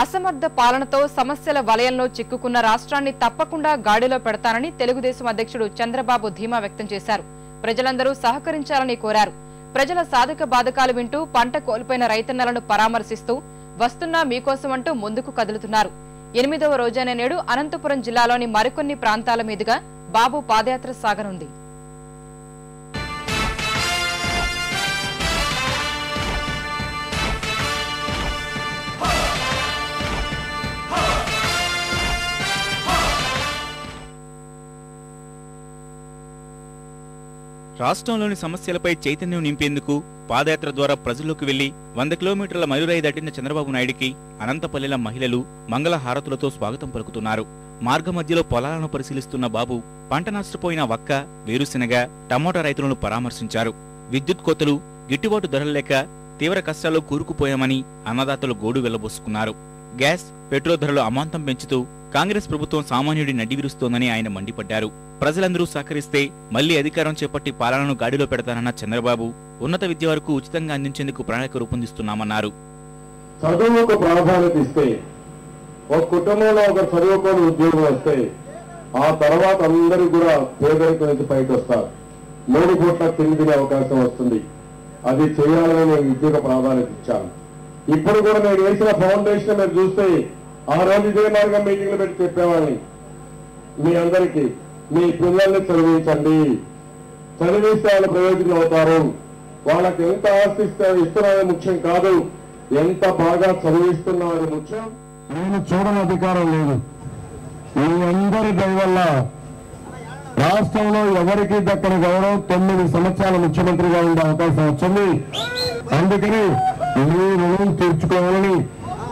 అసమర్థ పాలనతో సమస్యల వలయంలో చిక్కుకున్న రాష్ట్రాన్ని తప్పకుండా గాడిలో పెడతానని తెలుగుదేశం అధ్యక్షుడు చంద్రబాబు ధీమా వ్యక్తం చేశారు. ప్రజలందరూ సహకరించాలని కోరారు. ప్రజల సాధక బాధకాలు వింటూ పంట కోల్పోయిన రైతన్నలను పరామర్శిస్తూ వస్తున్నా మీకోసం అంటూ ముందుకు కదులుతున్నారు. 8వ రోజైన నేడు అనంతపురం జిల్లాలోని మరికొన్ని ప్రాంతాల మీదుగా బాబు పాదయాత్ర సాగనుంది. రాష్ట్రంలోని సమస్యలపై చైతన్యం నింపేందుకు పాదయాత్ర ద్వారా ప్రజల్లోకి వెళ్లి 100 కిలోమీటర్ల మైలురాయి దాటిన చంద్రబాబు నాయుడికి అనంతపల్లిల మహిళలు మంగళ హారతులతో స్వాగతం పలుకుతున్నారు. మార్గ మధ్యలో పొలాలను పరిశీలిస్తున్న బాబు పంట నష్టపోయిన వక్క, వేరుశెనగ, టమోటా రైతులను పరామర్శించారు. విద్యుత్ కోతలు, గిట్టుబాటు ధరలు లేక తీవ్ర కష్టాల్లో కూరుకుపోయామని అన్నదాతలు గోడు వెళ్లబోసుకున్నారు. గ్యాస్, పెట్రోల్ ధరలు అమాంతం పెంచుతూ కాంగ్రెస్ ప్రభుత్వం సామాన్యుడి నడ్డివిరుస్తోందని ఆయన మండిపడ్డారు. ప్రజలందరూ సహకరిస్తే మళ్లీ అధికారం చేపట్టి పాలనను గాడిలో పెడతానన్న చంద్రబాబు ఉన్నత విద్య వరకు ఉచితంగా అందించేందుకు ప్రణాళిక రూపొందిస్తున్నామన్నారు. చదువుకు ప్రాధాన్యత ఇస్తే, ఒక కుటుంబంలో ఒక చదువుకొని ఉద్యోగం వస్తే ఆ తర్వాత అందరూ కూడా పేదరికం నుంచి పైకి వస్తారు. 3 పూట్ల తిండి తినే అవకాశం వస్తుంది. అది చేయాలని నేను విద్యకు ప్రాధాన్యత ఇచ్చాను. ఇప్పుడు కూడా నేను వేసిన ఫౌండేషన్ మీరు చూస్తే ఆ రోజు ఇదే మార్గం మీటింగ్లు పెట్టి చెప్పేవాడిని, మీ అందరికీ మీ పిల్లల్ని చదివించండి, చదివిస్తే వాళ్ళు ప్రయోజనం అవుతారు. వాళ్ళకి ఎంత ఆస్తి ఇస్తున్నది ముఖ్యం కాదు, ఎంత బాగా చదివిస్తున్నది ముఖ్యం. నేను చూడని అధికారం లేదు. మీ అందరి దయ వల్ల రాష్ట్రంలో ఎవరికి దక్కని గౌరవం 9 సంవత్సరాల ముఖ్యమంత్రిగా ఉండే అవకాశం వచ్చింది. అందుకని మీ రుణం తీర్చుకోవాలని,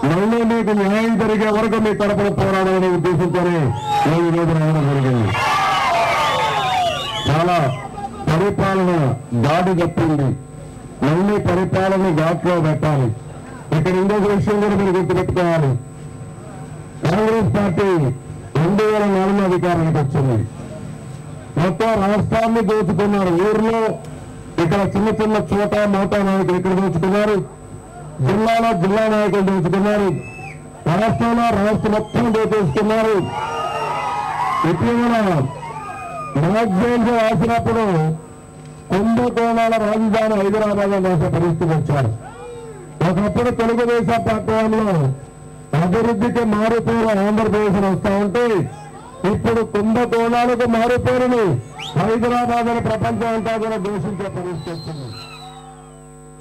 మళ్ళీ మీకు న్యాయం జరిగే వరకు మీ తరపున పోరాడాలనే ఉద్దేశంతోనే నేను ఈరోజు రావడం జరిగింది. చాలా పరిపాలన దాడి తప్పింది. మళ్ళీ పరిపాలన ఘాట్లో పెట్టాలి. ఇక్కడ ఇంకొక విషయం కూడా మీరు గుర్తుపెట్టుకోవాలి. కాంగ్రెస్ పార్టీ 2004 అధికారానికి వచ్చింది. మొత్తం రాష్ట్రాన్ని దోచుకున్నారు. ఊర్లో ఇక్కడ చిన్న చిన్న చోట మోటా నాయకులు ఇక్కడ దోచుకున్నారు, జిల్లాలో జిల్లా నాయకులు దోచుకున్నారు, రాష్ట్రంలో రాష్ట్రం మొత్తం దోచేసుకున్నారు. ఇటీవల మ్యాగ్జైన్స్ రాసినప్పుడు కుంభకోణాల రాజధాని హైదరాబాద్ రాసే పరిస్థితి వచ్చారు. ఒకప్పుడు తెలుగుదేశం పార్టీ వాళ్ళు అభివృద్ధికి మారుపేరు ఆంధ్రప్రదేశ్ వస్తా ఉంటే ఇప్పుడు కుంభకోణాలకు మారుపేరుని హైదరాబాద్ అని ప్రపంచం అంతా కూడా దూషించే పరిస్థితి వచ్చింది.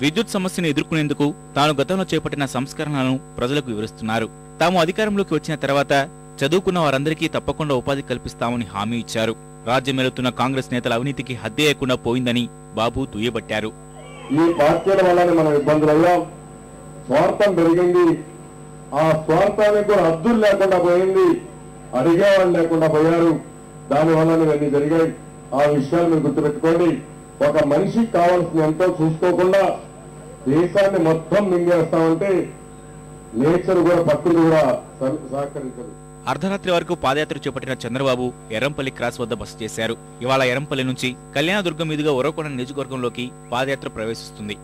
విద్యుత్ సమస్యను ఎదుర్కొనేందుకు తాను గతంలో చేపట్టిన సంస్కరణలను ప్రజలకు వివరిస్తున్నారు. తాము అధికారంలోకి వచ్చిన తర్వాత చదువుకున్న వారందరికీ తప్పకుండా ఉపాధి కల్పిస్తామని హామీ ఇచ్చారు. రాజ్యమేలుతున్న కాంగ్రెస్ నేతల అవినీతికి హద్దేయకుండా పోయిందని బాబు దుయ్యబట్టారు. ఈ పార్టీల వల్ల మనం ఇబ్బందులయ్యాం, స్వార్థం పెరిగింది. ఆ స్వార్థానికి కూడా హద్దులు లేకుండా పోయింది, అడిగేవాళ్ళు లేకుండా పోయారు. దానివల్ల ఇవన్నీ జరిగాయి. ఆ విషయాలు మీరు గుర్తుపెట్టుకోండి. ఒక మనిషికి కావాల్సిన ఎంతో చూసుకోకుండా దేశాన్ని మొత్తం మింగేస్తామంటే నేచర్ కూడా, ప్రకృతి కూడా సహకరించదు. అర్ధరాత్రి వరకు పాదయాత్ర చేపట్టిన చంద్రబాబు ఎర్రంపల్లి క్రాస్ వద్ద బస చేశారు. ఇవాళ ఎర్రంపల్లి నుంచి కళ్యాణదుర్గం మీదుగా ఉరవకొండ నియోజకవర్గంలోకి పాదయాత్ర ప్రవేశిస్తుంది.